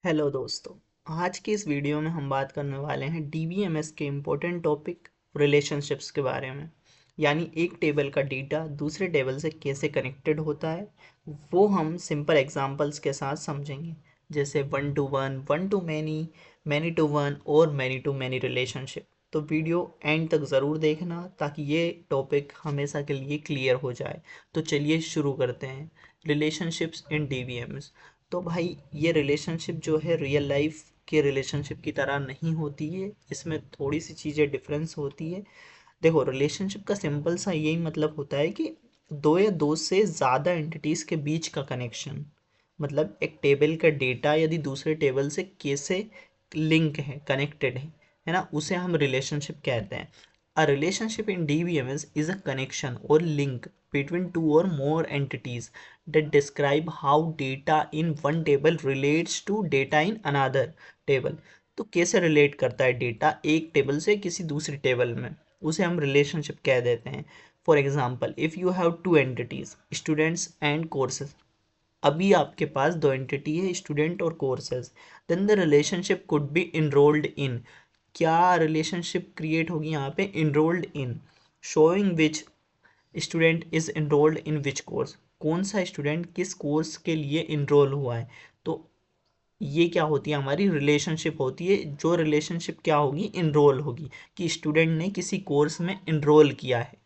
Hello दोस्तों। आज की इस वीडियो में हम बात करने वाले हैं डीबीएमएस के इम्पोर्टेंट टॉपिक रिलेशनशिप्स के बारे में। यानी एक टेबल का डेटा दूसरे टेबल से कैसे कनेक्टेड होता है, वो हम सिंपल एग्जांपल्स के साथ समझेंगे। जैसे one to one, one to many, many to one और मैनी टू मैनी रिलेशनशिप। तो वीडियो एंड तक ज़रूर देखना ताकि ये टॉपिक हमेशा के लिए क्लियर हो जाए। तो चलिए शुरू करते हैं। Relationships in DBMS. तो भाई ये रिलेशनशिप जो है रियल लाइफ के रिलेशनशिप की तरह नहीं होती है, इसमें थोड़ी सी चीज़ें डिफरेंस होती है। देखो, रिलेशनशिप का सिंपल सा यही मतलब होता है कि दो या दो से ज़्यादा एंटिटीज़ के बीच का कनेक्शन। मतलब एक टेबल का डेटा यदि दूसरे टेबल से कैसे लिंक है, कनेक्टेड है ना, उसे हम रिलेशनशिप कहते हैं। A relationship in DBMS is a connection और link between two or more entities that describe how data in one table relates to data in another table। तो कैसे रिलेट करता है डेटा एक टेबल से किसी दूसरी टेबल में, उसे हम रिलेशनशिप कह देते हैं। For example, if you have two entities, students and courses. अभी आपके पास दो एंटिटी है, स्टूडेंट और courses. Then the relationship could be enrolled in. क्या रिलेशनशिप क्रिएट होगी यहाँ पे? Enrolled in, showing which student is enrolled in which course. कौन सा स्टूडेंट किस कोर्स के लिए इनरोल हुआ है। तो ये क्या होती है? हमारी रिलेशनशिप होती है। जो रिलेशनशिप क्या होगी? इनरोल होगी, कि स्टूडेंट ने किसी कोर्स में इनरोल किया है।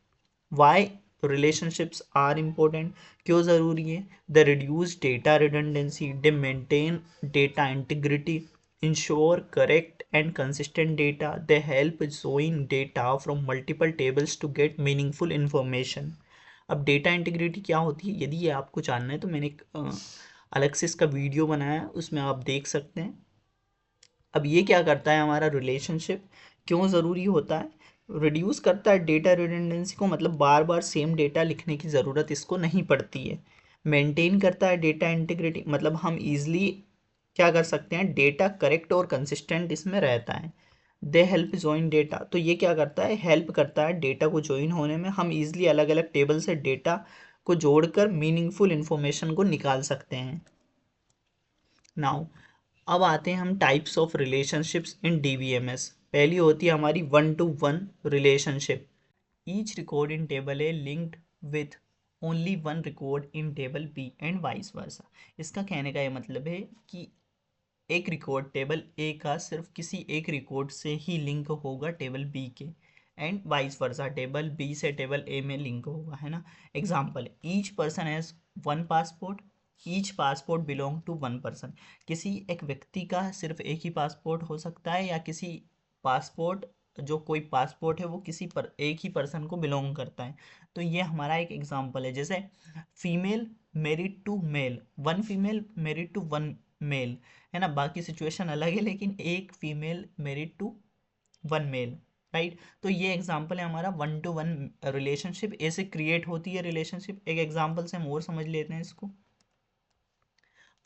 Why relationships are important? क्यों ज़रूरी है? The reduce data redundancy, they maintain data integrity, ensure correct and consistent data, they help join data from multiple tables to get meaningful information। अब data integrity क्या होती है, यदि ये आपको जानना है तो मैंने एक अलग से इसका वीडियो बनाया है, उसमें आप देख सकते हैं। अब ये क्या करता है? हमारा रिलेशनशिप क्यों ज़रूरी होता है? रिड्यूस करता है डेटा रिडंडेंसी को, मतलब बार बार सेम डेटा लिखने की ज़रूरत इसको नहीं पड़ती है। मेंटेन करता है डेटा इंटीग्रिटी, मतलब हम इजीली क्या कर सकते हैं, डेटा करेक्ट और कंसिस्टेंट इसमें रहता है। दे हेल्प जॉइन डेटा, तो ये क्या करता है? हेल्प करता है डेटा को जॉइन होने में। हम इजीली अलग अलग टेबल से डेटा को जोड़कर मीनिंगफुल इंफॉर्मेशन को निकाल सकते हैं। नाउ अब आते हैं हम types of relationships in DBMS. पहली होती है हमारी one to one relationship. Each record in table A linked with only one record in table B and vice versa. इसका कहने का ये मतलब है कि एक रिकॉर्ड टेबल ए का सिर्फ किसी एक रिकॉर्ड से ही लिंक होगा टेबल बी के, and vice versa table B से टेबल ए में लिंक होगा, है ना। Example, each person has one passport, each passport belong to one person. किसी एक व्यक्ति का सिर्फ एक ही पासपोर्ट हो सकता है, या किसी पासपोर्ट, जो कोई पासपोर्ट है वो किसी पर एक ही पर्सन को बिलोंग करता है। तो ये हमारा एक एग्जाम्पल है। जैसे female married to male, one female married to one male, है ना। बाकी सिचुएशन अलग है, लेकिन एक female married to one male, right. तो ये एग्जांपल है हमारा वन टू वन रिलेशनशिप, ऐसे क्रिएट होती है रिलेशनशिप। एक एग्जांपल से हम और समझ लेते हैं इसको।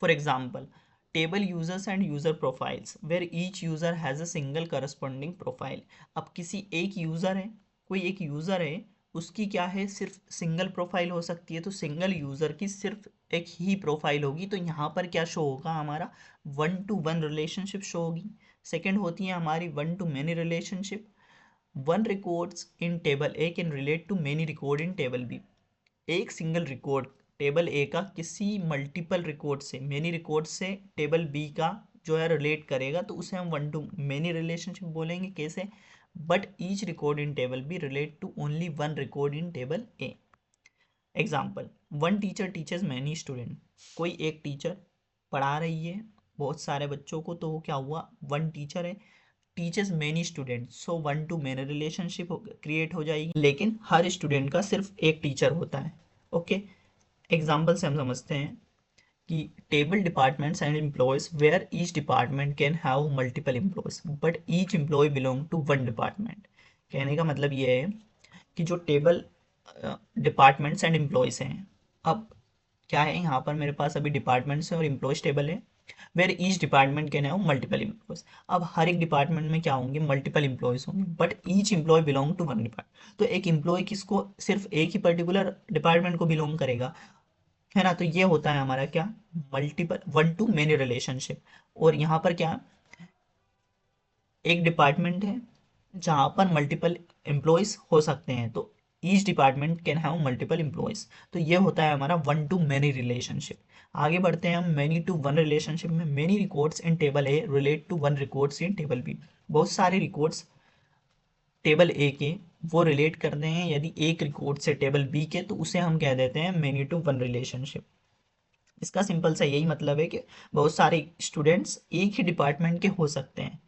For example, table users and user profiles where each user has a single corresponding profile. अब किसी एक यूजर है, कोई एक यूजर है, उसकी क्या है, सिर्फ सिंगल प्रोफाइल हो सकती है। तो सिंगल यूजर की सिर्फ एक ही प्रोफाइल होगी, तो यहाँ पर क्या शो होगा? हमारा one to one relationship show होगी। सेकेंड होती है हमारी one to many relationship. One records in table A can relate to many record in table B. एक सिंगल रिकॉर्ड टेबल ए का किसी मल्टीपल रिकॉर्ड से, मेनी रिकॉर्ड से table B का जो है रिलेट करेगा, तो उसे हम वन टू मेनी रिलेशनशिप बोलेंगे। कैसे? But each record in table B relate to only one record in table A. Example, one teacher teachers many student. कोई एक टीचर पढ़ा रही है बहुत सारे बच्चों को, तो वो क्या हुआ? वन टीचर है, teachers many student, so one to many relationship create हो जाएगी। लेकिन हर स्टूडेंट का सिर्फ एक टीचर होता है। ओके, एग्जाम्पल से हम समझते हैं कि table departments and employees where each department can have multiple employees but each employee belong to one department. कहने का मतलब ये है कि जो टेबल डिपार्टमेंट्स एंड एम्प्लॉयज हैं, अब क्या है, यहाँ पर मेरे पास अभी डिपार्टमेंट्स है और एम्प्लॉयज टेबल है। Where each department can have multiple employees. अब हर एक डिपार्टमेंट में क्या होंगे? मल्टीपल एम्प्लॉयज होंगे, but each employee belong to one department. तो एक एम्प्लॉय किसको? सिर्फ एक ही पर्टिकुलर डिपार्टमेंट को बिलोंग करेगा। है ना। तो ये होता है हमारा क्या, multiple one to many relationship. और यहाँ पर क्या, एक डिपार्टमेंट है जहाँ पर मल्टीपल एम्प्लॉयज हो सकते हैं, तो each department can have multiple employees. तो ये होता है हमारा वन टू मैनी रिलेशनशिप। आगे बढ़ते हैं हम मैनी टू वन रिलेशनशिप में। Many records in table A relate to one records in table B. बहुत सारे रिकॉर्ड्स टेबल ए के वो रिलेट करते हैं यदि एक रिकॉर्ड से टेबल बी के, तो उसे हम कह देते हैं मैनी टू वन रिलेशनशिप। इसका सिंपल सा यही मतलब है कि बहुत सारे स्टूडेंट्स एक ही डिपार्टमेंट के हो सकते हैं,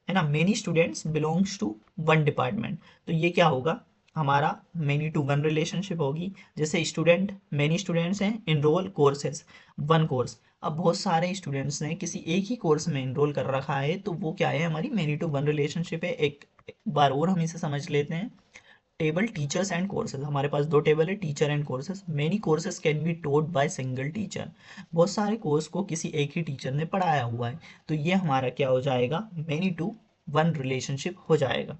है ना। Many students belongs to one department. तो ये क्या होगा, हमारा मेनी टू वन रिलेशनशिप होगी। जैसे स्टूडेंट, मेनी स्टूडेंट्स हैं, इनरोल कोर्सेज, वन कोर्स। अब बहुत सारे स्टूडेंट्स ने किसी एक ही कोर्स में इनरोल कर रखा है, तो वो क्या है, हमारी मेनी टू वन रिलेशनशिप है। एक बार और हम इसे समझ लेते हैं। टेबल टीचर्स एंड कोर्सेज, हमारे पास दो टेबल है, teacher and courses. Many courses can be taught by single teacher. बहुत सारे कोर्स को किसी एक ही टीचर ने पढ़ाया हुआ है, तो ये हमारा क्या हो जाएगा, मेनी टू वन रिलेशनशिप हो जाएगा।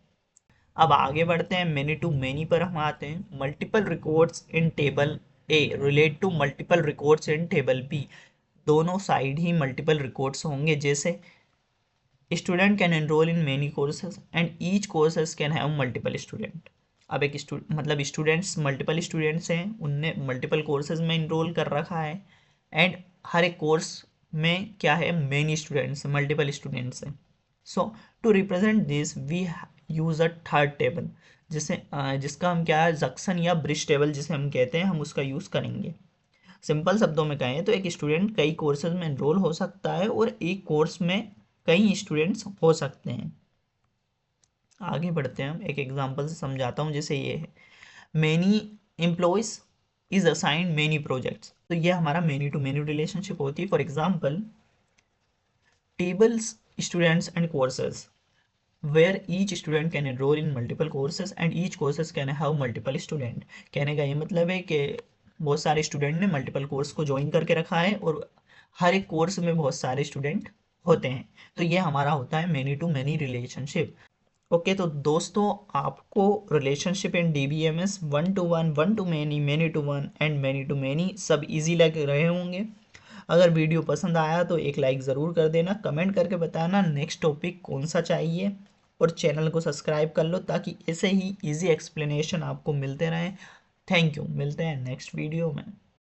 अब आगे बढ़ते हैं, मेनी टू मेनी पर हम आते हैं। Multiple records in table A relate to multiple records in table B. दोनों साइड ही मल्टीपल रिकॉर्ड्स होंगे। जैसे student can enrol in many courses and each courses can have multiple student. अब एक मतलब स्टूडेंट्स, मल्टीपल स्टूडेंट्स हैं, उनने multiple courses में इनरोल कर रखा है, एंड हर एक कोर्स में क्या है, मेनी स्टूडेंट्स, मल्टीपल स्टूडेंट्स हैं। So to represent this we use a third table, जिसे जिसका हम क्या है, जक्सन या ब्रिज टेबल जिसे हम कहते हैं, हम उसका यूज़ करेंगे। सिंपल शब्दों में कहें तो एक स्टूडेंट कई कोर्सेज में एनरोल हो सकता है और एक कोर्स में कई स्टूडेंट्स हो सकते हैं। आगे बढ़ते हैं, हम एक एग्जांपल से समझाता हूँ। जैसे ये है, many employees is assigned many projects. तो ये हमारा मेनी टू मेनी रिलेशनशिप होती है। For example, tables students and courses where each student can enroll in multiple courses and each courses can have multiple student। कहने का ये मतलब है कि बहुत सारे स्टूडेंट ने मल्टीपल कोर्स को ज्वाइन करके रखा है और हर एक कोर्स में बहुत सारे स्टूडेंट होते हैं। तो ये हमारा होता है many to many relationship. Okay, तो दोस्तों आपको relationship in DBMS one to one, one to many, many to one and many to many सब इजी लग रहे होंगे। अगर वीडियो पसंद आया तो एक लाइक ज़रूर कर देना, कमेंट करके बताना नेक्स्ट टॉपिक कौन सा चाहिए, और चैनल को सब्सक्राइब कर लो ताकि ऐसे ही इजी एक्सप्लेनेशन आपको मिलते रहें। थैंक यू, मिलते हैं नेक्स्ट वीडियो में।